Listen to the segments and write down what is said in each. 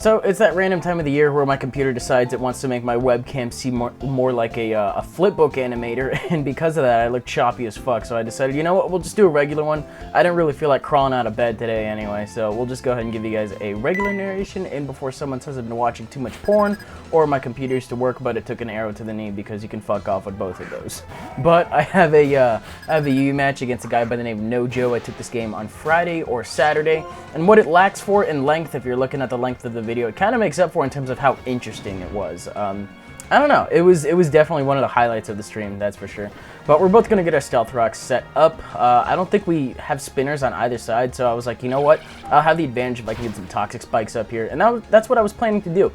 So it's that random time of the year where my computer decides it wants to make my webcam seem more like a flipbook animator, and because of that I look choppy as fuck, so I decided, you know what, we'll just do a regular one. I didn't really feel like crawling out of bed today anyway, so we'll just go ahead and give you guys a regular narration in before someone says I've been watching too much porn, or my computer used to work but it took an arrow to the knee, because you can fuck off with both of those. But I have a UU match against a guy by the name of Nojo. I took this game on Friday or Saturday, and what it lacks for in length, if you're looking at the length of the video, it kind of makes up for in terms of how interesting it was. I don't know, it was definitely one of the highlights of the stream, that's for sure. But we're both gonna get our stealth rocks set up. I don't think we have spinners on either side, so I was like, you know what, I'll have the advantage if I can get some toxic spikes up here, and that's what I was planning to do.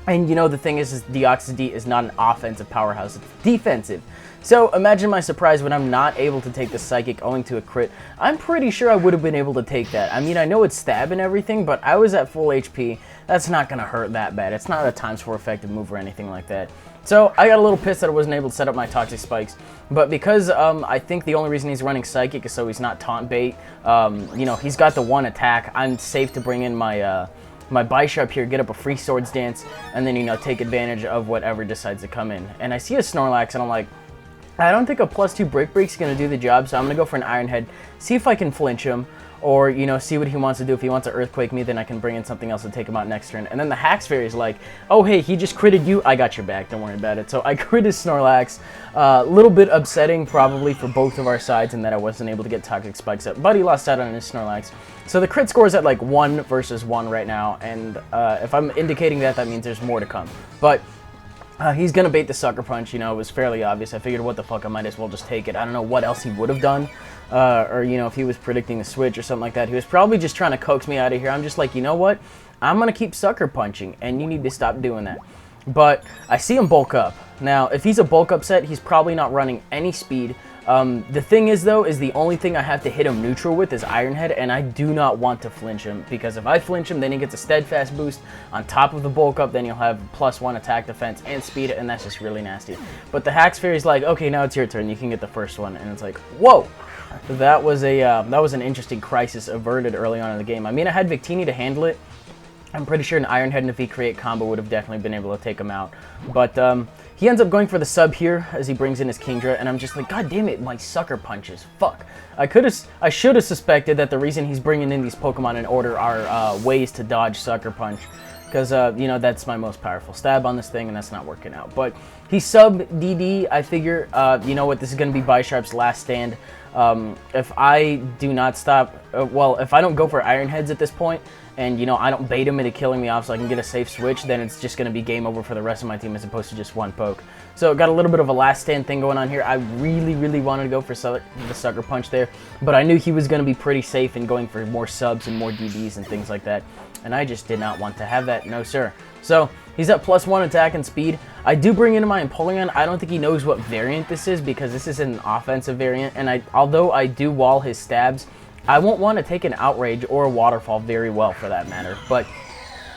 And you know, the thing is Deoxys D is not an offensive powerhouse, it's defensive. So imagine my surprise when I'm not able to take the Psychic owing to a crit. I'm pretty sure I would have been able to take that. I mean, I know it's stab and everything, but I was at full HP. That's not going to hurt that bad. It's not a times 4 effective move or anything like that. So I got a little pissed that I wasn't able to set up my Toxic Spikes. But because I think the only reason he's running Psychic is so he's not taunt bait. You know, he's got the one attack. I'm safe to bring in my... my Bisharp here, get up a free Swords Dance, and then, you know, take advantage of whatever decides to come in. And I see a Snorlax, and I'm like, I don't think a +2 Break Break's going to do the job, so I'm going to go for an Iron Head, see if I can flinch him, or, you know, see what he wants to do. If he wants to Earthquake me, then I can bring in something else to take him out next turn. And then the Hax Fairy's like, oh, hey, he just critted you. I got your back. Don't worry about it. So I crit his Snorlax. A little bit upsetting, probably, for both of our sides, in that I wasn't able to get Toxic Spikes up. But he lost out on his Snorlax. So the crit score is at, like, 1 versus 1 right now. And if I'm indicating that, that means there's more to come. But... he's going to bait the Sucker Punch, you know, it was fairly obvious. I figured, what the fuck, I might as well just take it. I don't know what else he would have done, or, you know, if he was predicting the switch or something like that. He was probably just trying to coax me out of here. I'm just like, you know what? I'm going to keep Sucker Punching, and you need to stop doing that. But I see him bulk up. Now, if he's a bulk up set, he's probably not running any speed. The thing is, though, is the only thing I have to hit him neutral with is Iron Head, and I do not want to flinch him, because if I flinch him, then he gets a steadfast boost on top of the bulk up, then you'll have +1 attack, defense, and speed, and that's just really nasty. But the Hax Fairy's like, okay, now it's your turn, you can get the first one, and it's like, whoa! That was an interesting crisis averted early on in the game. I mean, I had Victini to handle it. I'm pretty sure an Iron Head and a V-Create combo would have definitely been able to take him out. But he ends up going for the sub here as he brings in his Kingdra, and I'm just like, god damn it, my Sucker Punches, fuck. I should have suspected that the reason he's bringing in these Pokemon in order are ways to dodge Sucker Punch. Because, you know, that's my most powerful stab on this thing, and that's not working out. But he sub DD, I figure, you know what, this is going to be Bisharp's last stand. If I do not stop, well, if I don't go for Iron Heads at this point, and, you know, I don't bait him into killing me off so I can get a safe switch, then it's just going to be game over for the rest of my team as opposed to just one poke. So got a little bit of a last stand thing going on here. I really wanted to go for the Sucker Punch there, but I knew he was going to be pretty safe in going for more subs and more DBs and things like that, and I just did not want to have that, no sir. So he's at +1 attack and speed. I do bring in my Empoleon. I don't think he knows what variant this is, because this is an offensive variant, and although I do wall his stabs, I won't want to take an Outrage or a Waterfall very well for that matter, but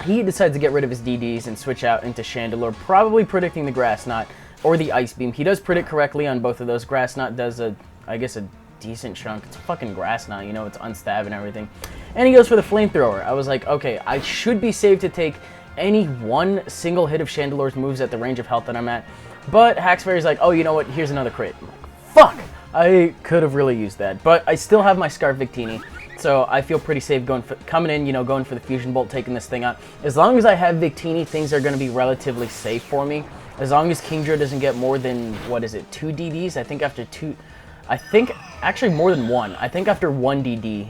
he decides to get rid of his DDs and switch out into Chandelure, probably predicting the Grass Knot or the Ice Beam. He does predict correctly on both of those. Grass Knot does, I guess, a decent chunk. It's a fucking Grass Knot, you know, it's unstab and everything. And he goes for the Flamethrower. I was like, okay, I should be safe to take any one single hit of Chandelure's moves at the range of health that I'm at. But Hax Fairy's like, oh, you know what, here's another crit. I'm like, fuck! I could have really used that, but I still have my Scarf Victini, so I feel pretty safe coming in, you know, going for the Fusion Bolt, taking this thing out. As long as I have Victini, things are going to be relatively safe for me. As long as Kingdra doesn't get more than, what is it, 2 DDs? I think after 2, actually more than 1. I think after 1 DD,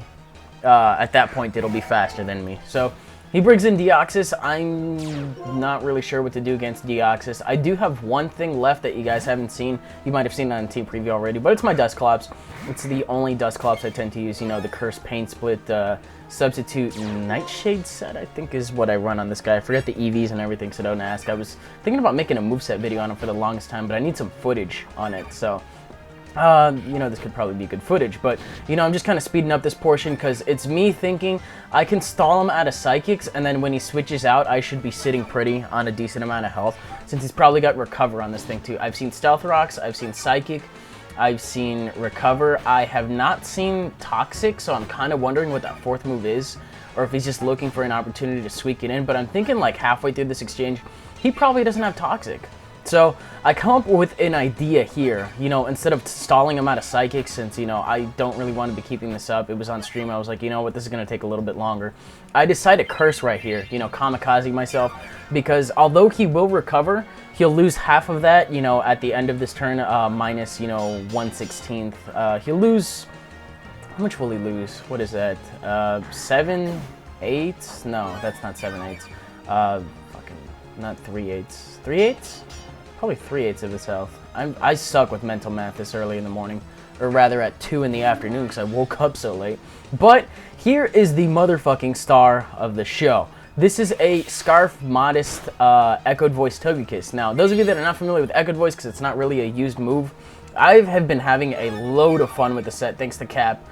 at that point, it'll be faster than me. So he brings in Deoxys. I'm not really sure what to do against Deoxys. I do have one thing left that you guys haven't seen. You might have seen it on Team Preview already, but it's my Dusclops. It's the only Dusclops I tend to use. You know, the Curse Pain Split Substitute Nightshade set, I think, is what I run on this guy. I forget the EVs and everything, so don't ask. I was thinking about making a moveset video on him for the longest time, but I need some footage on it, so... you know, this could probably be good footage, but, you know, I'm just kind of speeding up this portion because it's me thinking I can stall him out of Psychics, and then when he switches out, I should be sitting pretty on a decent amount of health, since he's probably got Recover on this thing, too. I've seen Stealth Rocks, I've seen Psychic, I've seen Recover. I have not seen Toxic, so I'm kind of wondering what that fourth move is, or if he's just looking for an opportunity to squeak it in. But I'm thinking like halfway through this exchange, he probably doesn't have Toxic. So I come up with an idea here, you know, instead of stalling him out of Psychic, since, you know, I don't really want to be keeping this up. It was on stream. I was like, you know what, this is going to take a little bit longer. I decide to curse right here, you know, kamikaze myself, because although he will recover, he'll lose half of that, you know, at the end of this turn, minus, you know, 1/16. He'll lose, how much will he lose? What is that? 7 8? No, that's not 7 8. Fucking, not 3 8. 3 8? Probably 3/8 of his health. I suck with mental math this early in the morning, or rather at 2 in the afternoon because I woke up so late. But here is the motherfucking star of the show. This is a Scarf Modest Echoed Voice Togekiss. Now, those of you that are not familiar with Echoed Voice, because it's not really a used move, I have been having a load of fun with the set, thanks to Cap,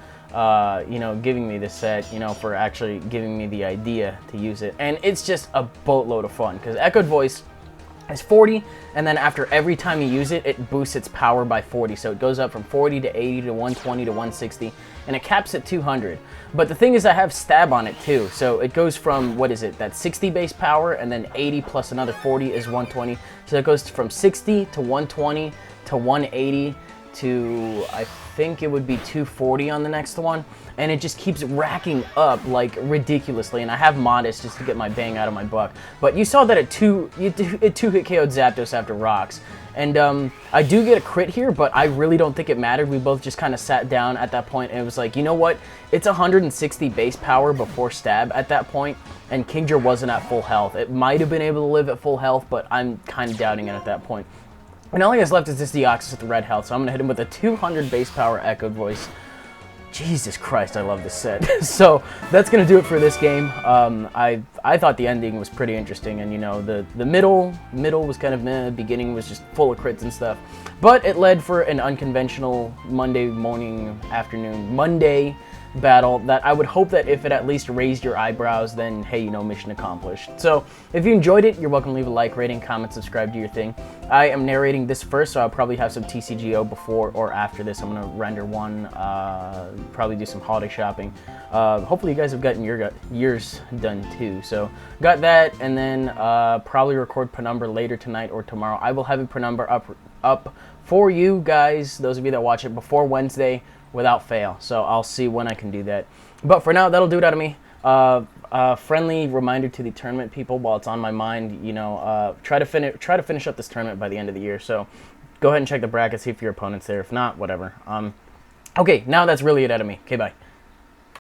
you know, giving me this set, you know, for actually giving me the idea to use it. And it's just a boatload of fun, because Echoed Voice is 40, and then after every time you use it, it boosts its power by 40. So it goes up from 40 to 80 to 120 to 160, and it caps at 200. But the thing is, I have Stab on it too. So it goes from, what is it, that 60 base power, and then 80 plus another 40 is 120. So it goes from 60 to 120 to 180 to, I think it would be 240 on the next one, and it just keeps racking up like ridiculously. And I have Modest just to get my bang out of my buck. But you saw that it two-hit KO'd Zapdos after Rocks, and I do get a crit here, but I really don't think it mattered. We both just kind of sat down at that point, and it was like, you know what? It's 160 base power before Stab at that point, and Kingdra wasn't at full health. It might have been able to live at full health, but I'm kind of doubting it at that point. And all he has left is this Deoxys with the red health, so I'm going to hit him with a 200 base power Echoed Voice. Jesus Christ, I love this set. So that's going to do it for this game. I thought the ending was pretty interesting, and you know, the middle was kind of meh, beginning was just full of crits and stuff. But it led for an unconventional Monday battle that I would hope that if it at least raised your eyebrows, then hey, you know, mission accomplished. So if you enjoyed it, you're welcome to leave a like, rating, comment, subscribe, do your thing. I am narrating this first, so I'll probably have some TCGO before or after this. I'm gonna render one, probably do some holiday shopping. Hopefully you guys have gotten yours done too. So got that, and then probably record Penumbra later tonight or tomorrow. I will have a Penumbra up for you guys, those of you that watch it, before Wednesday, without fail. So I'll see when I can do that. But for now, that'll do it out of me. Friendly reminder to the tournament people, while it's on my mind, you know, try to finish up this tournament by the end of the year. So go ahead and check the bracket, see if your opponent's there. If not, whatever. Okay, now that's really it out of me. Okay, bye.